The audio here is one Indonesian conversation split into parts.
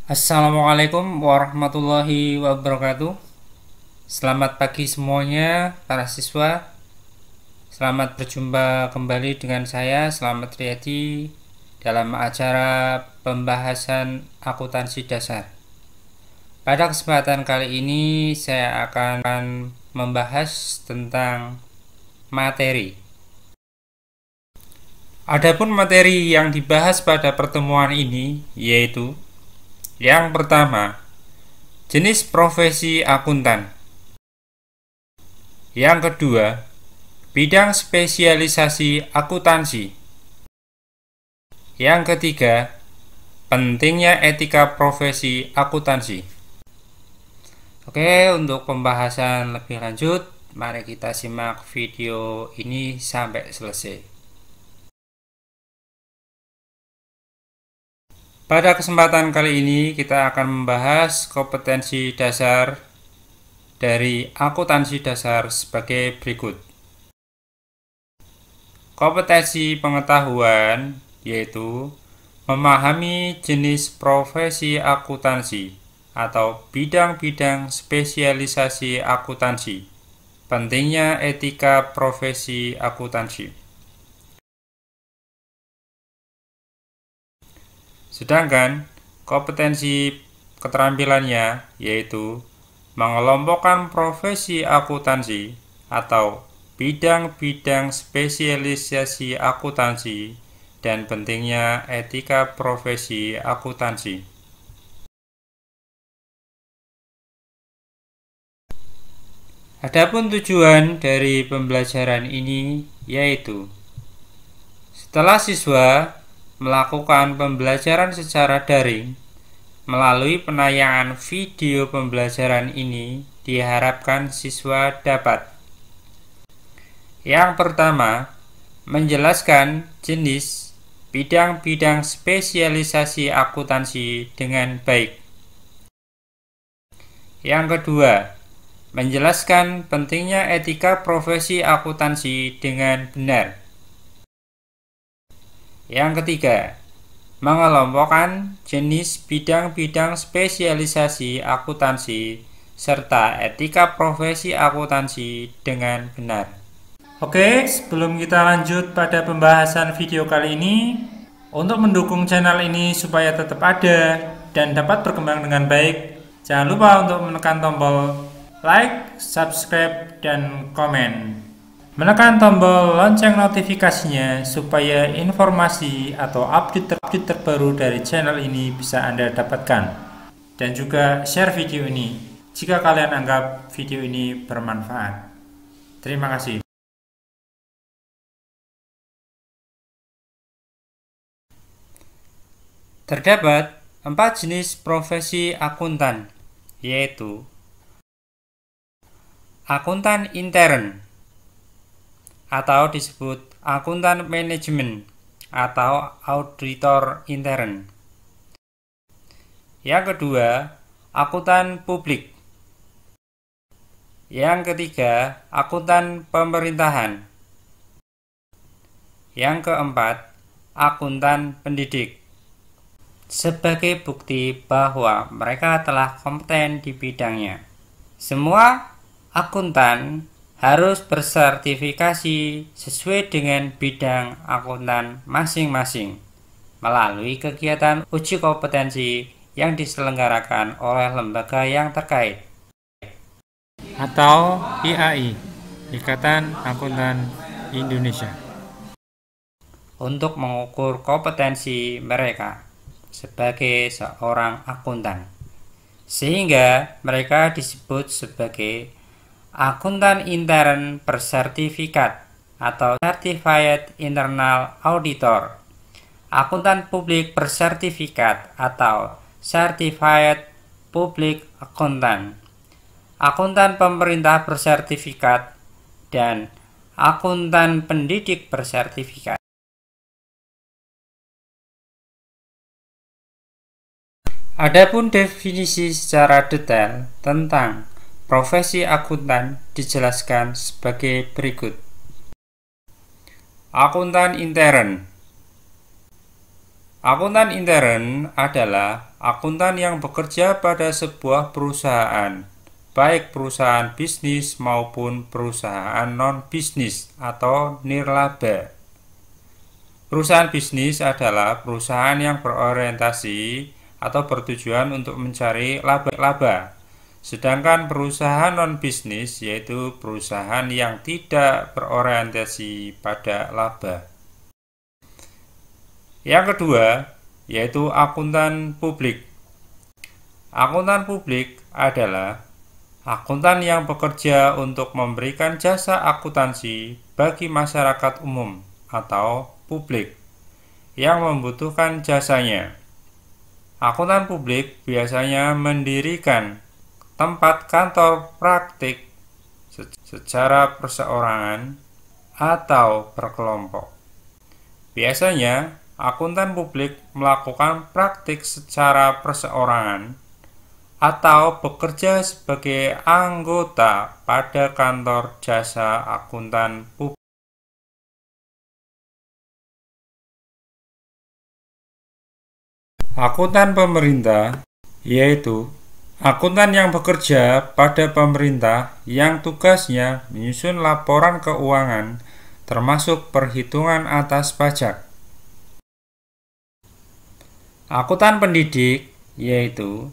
Assalamualaikum warahmatullahi wabarakatuh. Selamat pagi semuanya para siswa. Selamat berjumpa kembali dengan saya, Slamet Riyadi, dalam acara pembahasan akuntansi dasar. Pada kesempatan kali ini saya akan membahas tentang materi. Adapun materi yang dibahas pada pertemuan ini yaitu yang pertama, jenis profesi akuntan. Yang kedua, bidang spesialisasi akuntansi. Yang ketiga, pentingnya etika profesi akuntansi. Oke, untuk pembahasan lebih lanjut, mari kita simak video ini sampai selesai. Pada kesempatan kali ini kita akan membahas kompetensi dasar dari akuntansi dasar sebagai berikut. Kompetensi pengetahuan yaitu memahami jenis profesi akuntansi atau bidang-bidang spesialisasi akuntansi. Pentingnya etika profesi akuntansi. Sedangkan kompetensi keterampilannya yaitu mengelompokkan profesi akuntansi atau bidang-bidang spesialisasi akuntansi dan pentingnya etika profesi akuntansi. Adapun tujuan dari pembelajaran ini yaitu setelah siswa melakukan pembelajaran secara daring melalui penayangan video pembelajaran ini diharapkan siswa dapat yang pertama, menjelaskan jenis bidang-bidang spesialisasi akuntansi dengan baik. Yang kedua, menjelaskan pentingnya etika profesi akuntansi dengan benar. Yang ketiga, mengelompokkan jenis bidang-bidang spesialisasi akuntansi serta etika profesi akuntansi dengan benar. Oke, sebelum kita lanjut pada pembahasan video kali ini, untuk mendukung channel ini supaya tetap ada dan dapat berkembang dengan baik, jangan lupa untuk menekan tombol like, subscribe, dan komen. Menekan tombol lonceng notifikasinya supaya informasi atau update terbaru dari channel ini bisa Anda dapatkan. Dan juga share video ini jika kalian anggap video ini bermanfaat. Terima kasih. Terdapat 4 jenis profesi akuntan, yaitu akuntan intern atau disebut akuntan manajemen atau auditor intern. Yang kedua, akuntan publik. Yang ketiga, akuntan pemerintahan. Yang keempat, akuntan pendidik. Sebagai bukti bahwa mereka telah kompeten di bidangnya, semua akuntan harus bersertifikasi sesuai dengan bidang akuntan masing-masing melalui kegiatan uji kompetensi yang diselenggarakan oleh lembaga yang terkait atau IAI, Ikatan Akuntan Indonesia, untuk mengukur kompetensi mereka sebagai seorang akuntan, sehingga mereka disebut sebagai akuntan intern bersertifikat atau Certified Internal Auditor, akuntan publik bersertifikat atau Certified Public Accountant, akuntan pemerintah bersertifikat, dan akuntan pendidik bersertifikat. Adapun definisi secara detail tentang profesi akuntan dijelaskan sebagai berikut. Akuntan intern Akuntan intern adalah akuntan yang bekerja pada sebuah perusahaan, baik perusahaan bisnis maupun perusahaan non-bisnis atau nirlaba. Perusahaan bisnis adalah perusahaan yang berorientasi atau bertujuan untuk mencari laba. Sedangkan perusahaan non-bisnis yaitu perusahaan yang tidak berorientasi pada laba. Yang kedua, yaitu akuntan publik. Akuntan publik adalah akuntan yang bekerja untuk memberikan jasa akuntansi bagi masyarakat umum atau publik yang membutuhkan jasanya. Akuntan publik biasanya mendirikan tempat kantor praktik secara perseorangan atau berkelompok. Biasanya, akuntan publik melakukan praktik secara perseorangan atau bekerja sebagai anggota pada kantor jasa akuntan publik. Akuntan pemerintah yaitu akuntan yang bekerja pada pemerintah yang tugasnya menyusun laporan keuangan termasuk perhitungan atas pajak. Akuntan pendidik yaitu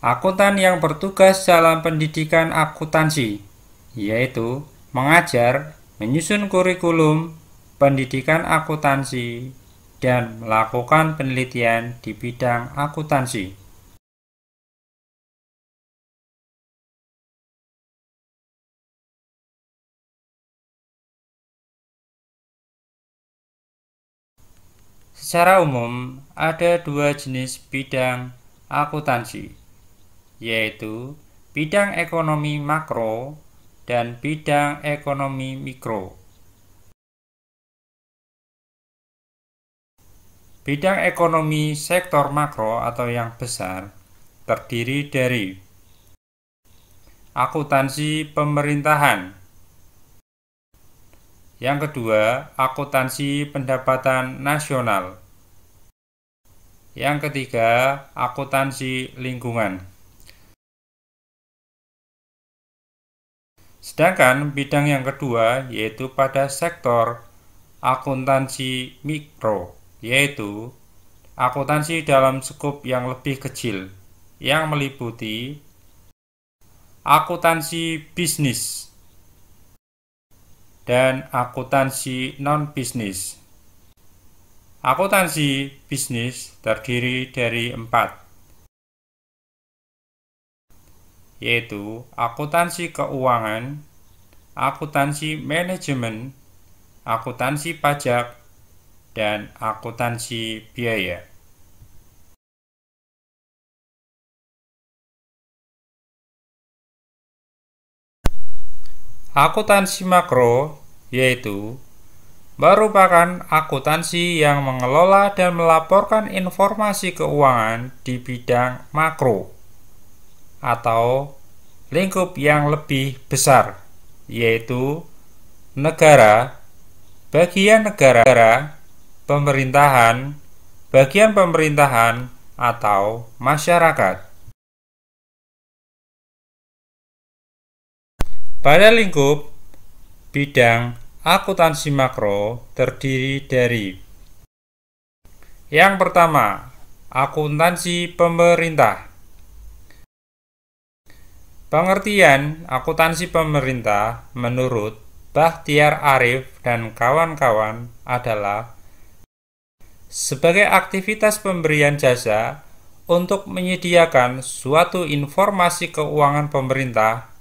akuntan yang bertugas dalam pendidikan akuntansi, yaitu mengajar, menyusun kurikulum pendidikan akuntansi, dan melakukan penelitian di bidang akuntansi. Secara umum, ada dua jenis bidang akuntansi, yaitu bidang ekonomi makro dan bidang ekonomi mikro. Bidang ekonomi sektor makro atau yang besar terdiri dari akuntansi pemerintahan. Yang kedua, akuntansi pendapatan nasional. Yang ketiga, akuntansi lingkungan. Sedangkan bidang yang kedua yaitu pada sektor akuntansi mikro, yaitu akuntansi dalam skup yang lebih kecil yang meliputi akuntansi bisnis dan akuntansi non-bisnis. Akuntansi bisnis terdiri dari 4, yaitu akuntansi keuangan, akuntansi manajemen, akuntansi pajak, dan akuntansi biaya. Akuntansi makro yaitu merupakan akuntansi yang mengelola dan melaporkan informasi keuangan di bidang makro atau lingkup yang lebih besar, yaitu negara, bagian negara, pemerintahan, bagian pemerintahan, atau masyarakat. Pada lingkup bidang akuntansi makro terdiri dari yang pertama, akuntansi pemerintah. Pengertian akuntansi pemerintah menurut Bakhtiar Arif dan kawan-kawan adalah sebagai aktivitas pemberian jasa untuk menyediakan suatu informasi keuangan pemerintah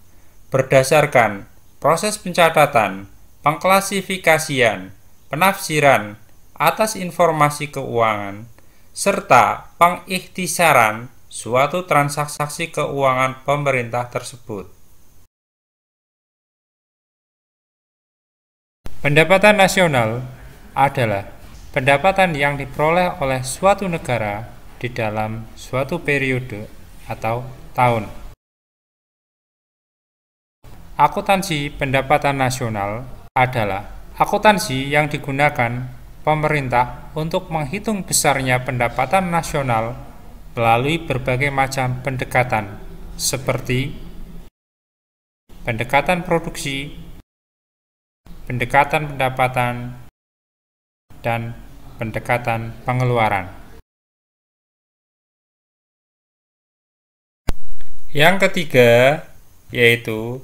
berdasarkan proses pencatatan, pengklasifikasian, penafsiran atas informasi keuangan, serta pengikhtisaran suatu transaksi keuangan pemerintah tersebut. Pendapatan nasional adalah pendapatan yang diperoleh oleh suatu negara di dalam suatu periode atau tahun. Akuntansi pendapatan nasional adalah akuntansi yang digunakan pemerintah untuk menghitung besarnya pendapatan nasional melalui berbagai macam pendekatan, seperti pendekatan produksi, pendekatan pendapatan, dan pendekatan pengeluaran. Yang ketiga yaitu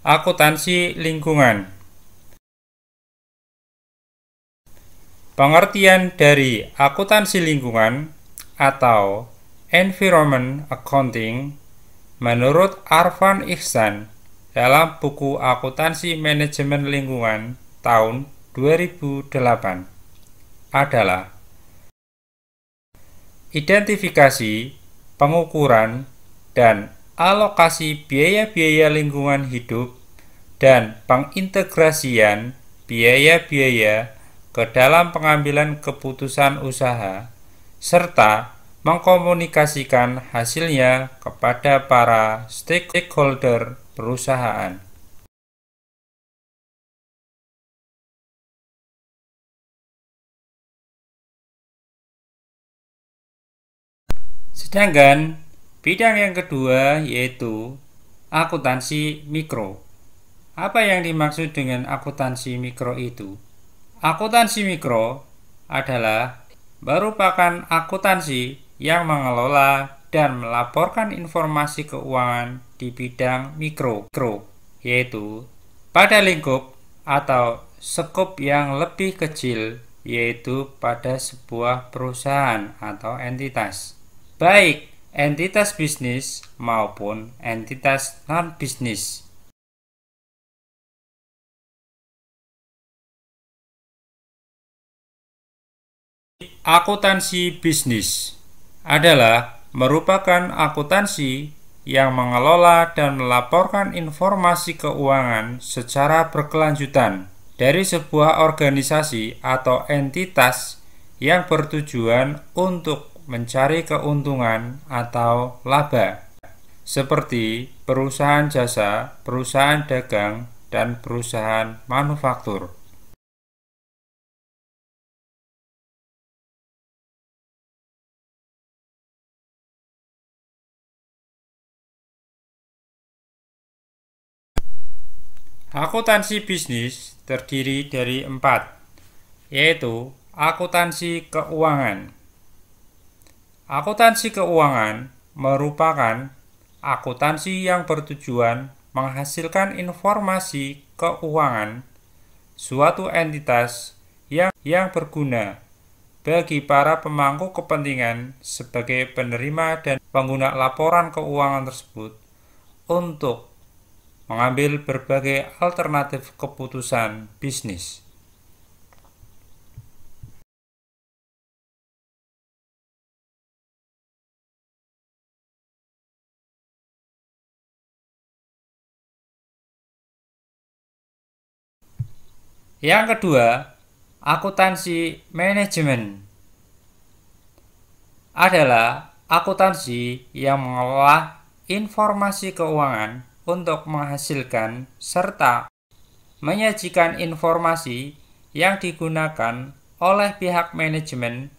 akuntansi lingkungan. Pengertian dari akuntansi lingkungan atau environment accounting menurut Arfan Ihsan dalam buku Akuntansi Manajemen Lingkungan tahun 2008 adalah identifikasi, pengukuran, dan alokasi biaya-biaya lingkungan hidup dan pengintegrasian biaya-biaya ke dalam pengambilan keputusan usaha serta mengkomunikasikan hasilnya kepada para stakeholder perusahaan. Sedangkan bidang yang kedua yaitu akuntansi mikro. Apa yang dimaksud dengan akuntansi mikro itu? Akuntansi mikro adalah merupakan akuntansi yang mengelola dan melaporkan informasi keuangan di bidang mikro, yaitu pada lingkup atau skop yang lebih kecil, yaitu pada sebuah perusahaan atau entitas, baik entitas bisnis maupun entitas non-bisnis. Akuntansi bisnis adalah merupakan akuntansi yang mengelola dan melaporkan informasi keuangan secara berkelanjutan dari sebuah organisasi atau entitas yang bertujuan untuk mencari keuntungan atau laba, seperti perusahaan jasa, perusahaan dagang, dan perusahaan manufaktur. Akuntansi bisnis terdiri dari 4, yaitu akuntansi keuangan. Akuntansi keuangan merupakan akuntansi yang bertujuan menghasilkan informasi keuangan suatu entitas yang berguna bagi para pemangku kepentingan sebagai penerima dan pengguna laporan keuangan tersebut untuk mengambil berbagai alternatif keputusan bisnis. Yang kedua, akuntansi manajemen adalah akuntansi yang mengolah informasi keuangan untuk menghasilkan serta menyajikan informasi yang digunakan oleh pihak manajemen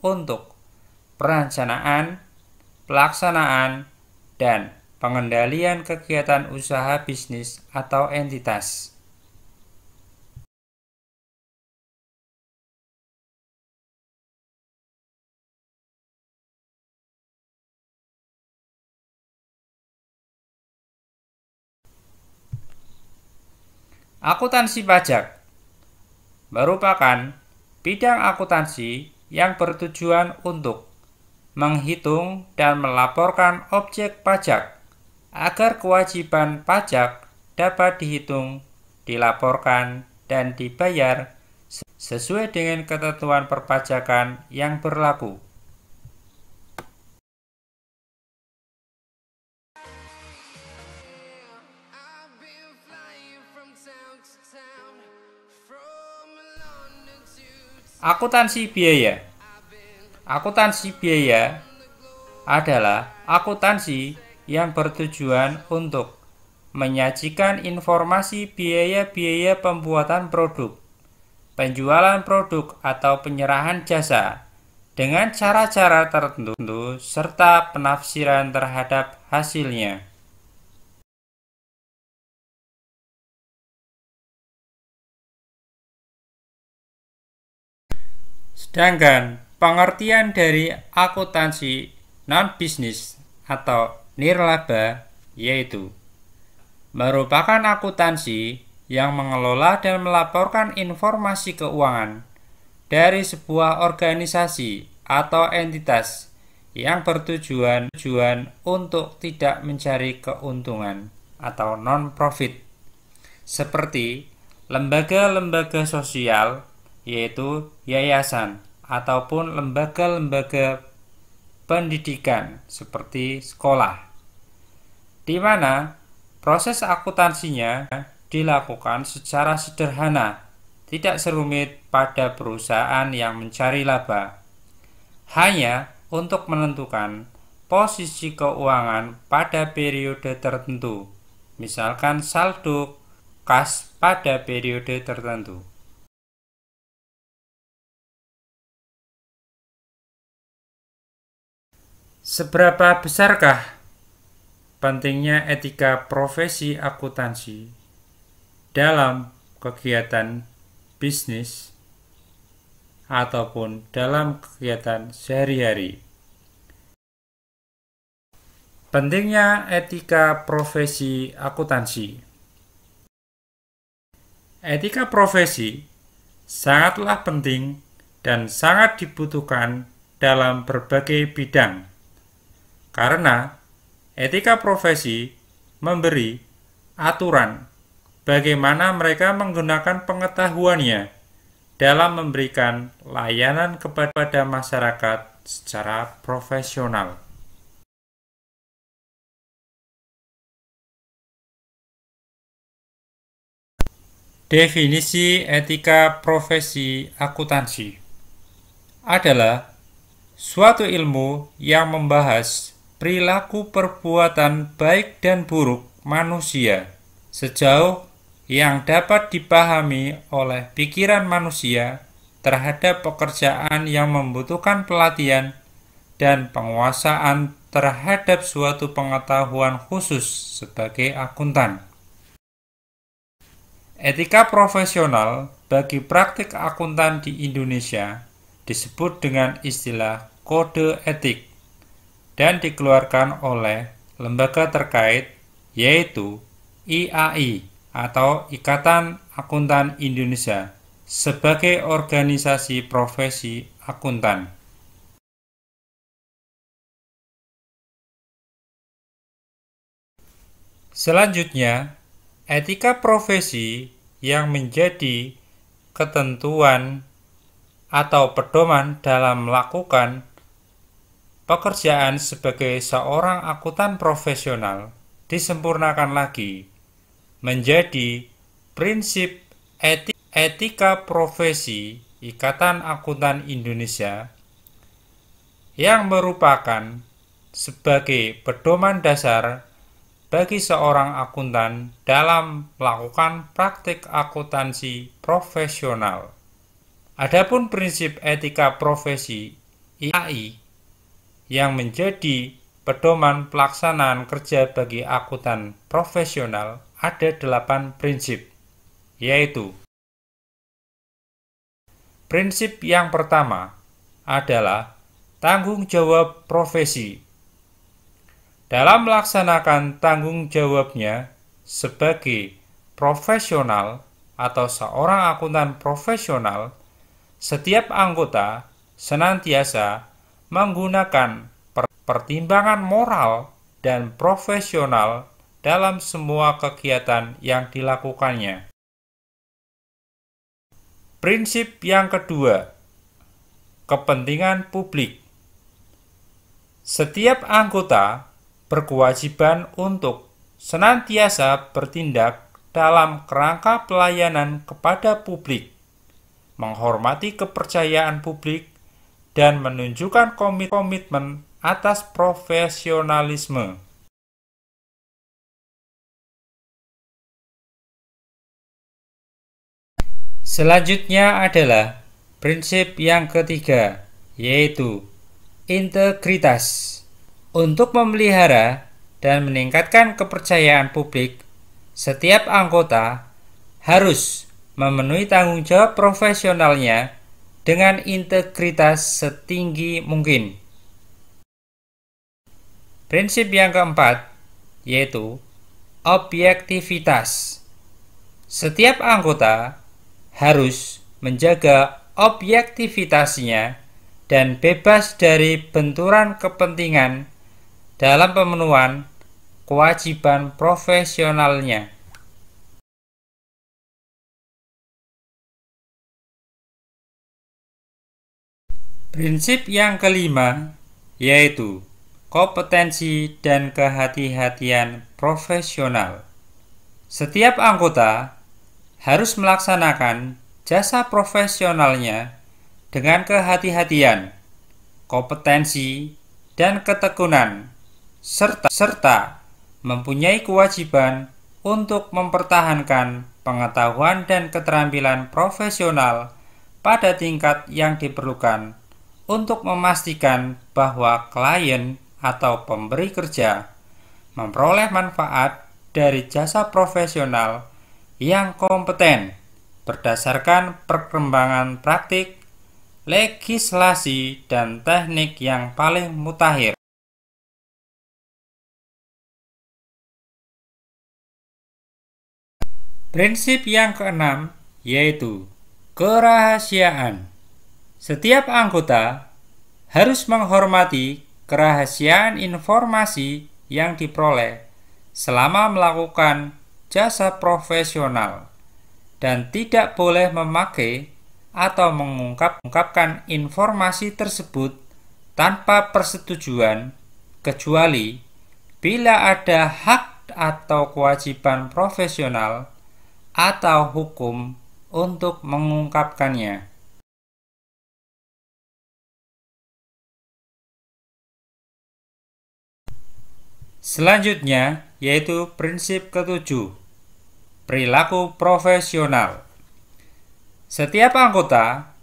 untuk perencanaan, pelaksanaan, dan pengendalian kegiatan usaha bisnis atau entitas. Akuntansi pajak merupakan bidang akuntansi yang bertujuan untuk menghitung dan melaporkan objek pajak agar kewajiban pajak dapat dihitung, dilaporkan, dan dibayar sesuai dengan ketentuan perpajakan yang berlaku. Akuntansi biaya. Akuntansi biaya adalah akuntansi yang bertujuan untuk menyajikan informasi biaya-biaya pembuatan produk penjualan produk atau penyerahan jasa dengan cara-cara tertentu serta penafsiran terhadap hasilnya. Sedangkan pengertian dari akuntansi non-bisnis atau nirlaba yaitu merupakan akuntansi yang mengelola dan melaporkan informasi keuangan dari sebuah organisasi atau entitas yang bertujuan untuk tidak mencari keuntungan atau non-profit, seperti lembaga-lembaga sosial, yaitu yayasan, ataupun lembaga-lembaga pendidikan seperti sekolah, di mana proses akuntansinya dilakukan secara sederhana, tidak serumit pada perusahaan yang mencari laba, hanya untuk menentukan posisi keuangan pada periode tertentu, misalkan saldo kas pada periode tertentu. Seberapa besarkah pentingnya etika profesi akuntansi dalam kegiatan bisnis ataupun dalam kegiatan sehari-hari? Pentingnya etika profesi akuntansi. Etika profesi sangatlah penting dan sangat dibutuhkan dalam berbagai bidang, karena etika profesi memberi aturan bagaimana mereka menggunakan pengetahuannya dalam memberikan layanan kepada masyarakat secara profesional. Definisi etika profesi akuntansi adalah suatu ilmu yang membahas perilaku perbuatan baik dan buruk manusia sejauh yang dapat dipahami oleh pikiran manusia terhadap pekerjaan yang membutuhkan pelatihan dan penguasaan terhadap suatu pengetahuan khusus sebagai akuntan. Etika profesional bagi praktik akuntan di Indonesia disebut dengan istilah kode etik dan dikeluarkan oleh lembaga terkait, yaitu IAI atau Ikatan Akuntan Indonesia sebagai organisasi profesi akuntan. Selanjutnya, etika profesi yang menjadi ketentuan atau pedoman dalam melakukan pekerjaan sebagai seorang akuntan profesional disempurnakan lagi menjadi prinsip etika profesi Ikatan Akuntan Indonesia yang merupakan sebagai pedoman dasar bagi seorang akuntan dalam melakukan praktik akuntansi profesional. Adapun prinsip etika profesi IAI yang menjadi pedoman pelaksanaan kerja bagi akuntan profesional ada 8 prinsip, yaitu prinsip yang pertama adalah tanggung jawab profesi. Dalam melaksanakan tanggung jawabnya sebagai profesional atau seorang akuntan profesional, setiap anggota senantiasa menggunakan pertimbangan moral dan profesional dalam semua kegiatan yang dilakukannya. Prinsip yang kedua, kepentingan publik. Setiap anggota berkewajiban untuk senantiasa bertindak dalam kerangka pelayanan kepada publik, menghormati kepercayaan publik, dan menunjukkan komitmen atas profesionalisme. Selanjutnya adalah prinsip yang ketiga, yaitu integritas. Untuk memelihara dan meningkatkan kepercayaan publik, setiap anggota harus memenuhi tanggung jawab profesionalnya dengan integritas setinggi mungkin. Prinsip yang keempat, yaitu objektivitas. Setiap anggota harus menjaga objektivitasnya dan bebas dari benturan kepentingan dalam pemenuhan kewajiban profesionalnya. Prinsip yang kelima, yaitu kompetensi dan kehati-hatian profesional. Setiap anggota harus melaksanakan jasa profesionalnya dengan kehati-hatian, kompetensi, dan ketekunan, serta mempunyai kewajiban untuk mempertahankan pengetahuan dan keterampilan profesional pada tingkat yang diperlukan untuk memastikan bahwa klien atau pemberi kerja memperoleh manfaat dari jasa profesional yang kompeten berdasarkan perkembangan praktik, legislasi, dan teknik yang paling mutakhir. Prinsip yang keenam, yaitu kerahasiaan. Setiap anggota harus menghormati kerahasiaan informasi yang diperoleh selama melakukan jasa profesional dan tidak boleh memakai atau mengungkapkan informasi tersebut tanpa persetujuan, kecuali bila ada hak atau kewajiban profesional atau hukum untuk mengungkapkannya. Selanjutnya, yaitu prinsip ketujuh, perilaku profesional. Setiap anggota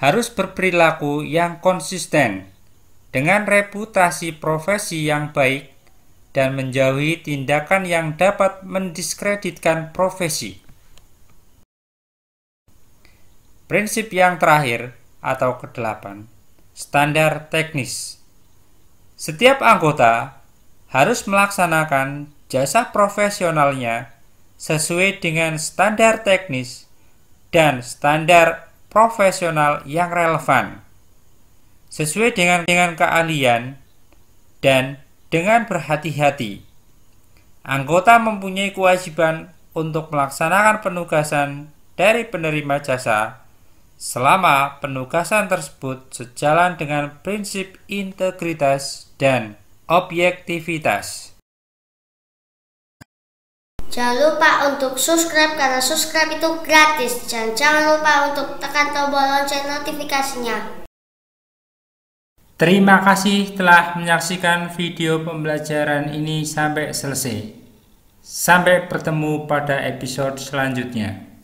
harus berperilaku yang konsisten dengan reputasi profesi yang baik dan menjauhi tindakan yang dapat mendiskreditkan profesi. Prinsip yang terakhir atau kedelapan, standar teknis. Setiap anggota harus melaksanakan jasa profesionalnya sesuai dengan standar teknis dan standar profesional yang relevan, sesuai dengan keahlian dan dengan berhati-hati. Anggota mempunyai kewajiban untuk melaksanakan penugasan dari penerima jasa selama penugasan tersebut sejalan dengan prinsip integritas dan objektivitas. Jangan lupa untuk subscribe karena subscribe itu gratis. Dan jangan lupa untuk tekan tombol lonceng notifikasinya. Terima kasih telah menyaksikan video pembelajaran ini sampai selesai. Sampai bertemu pada episode selanjutnya.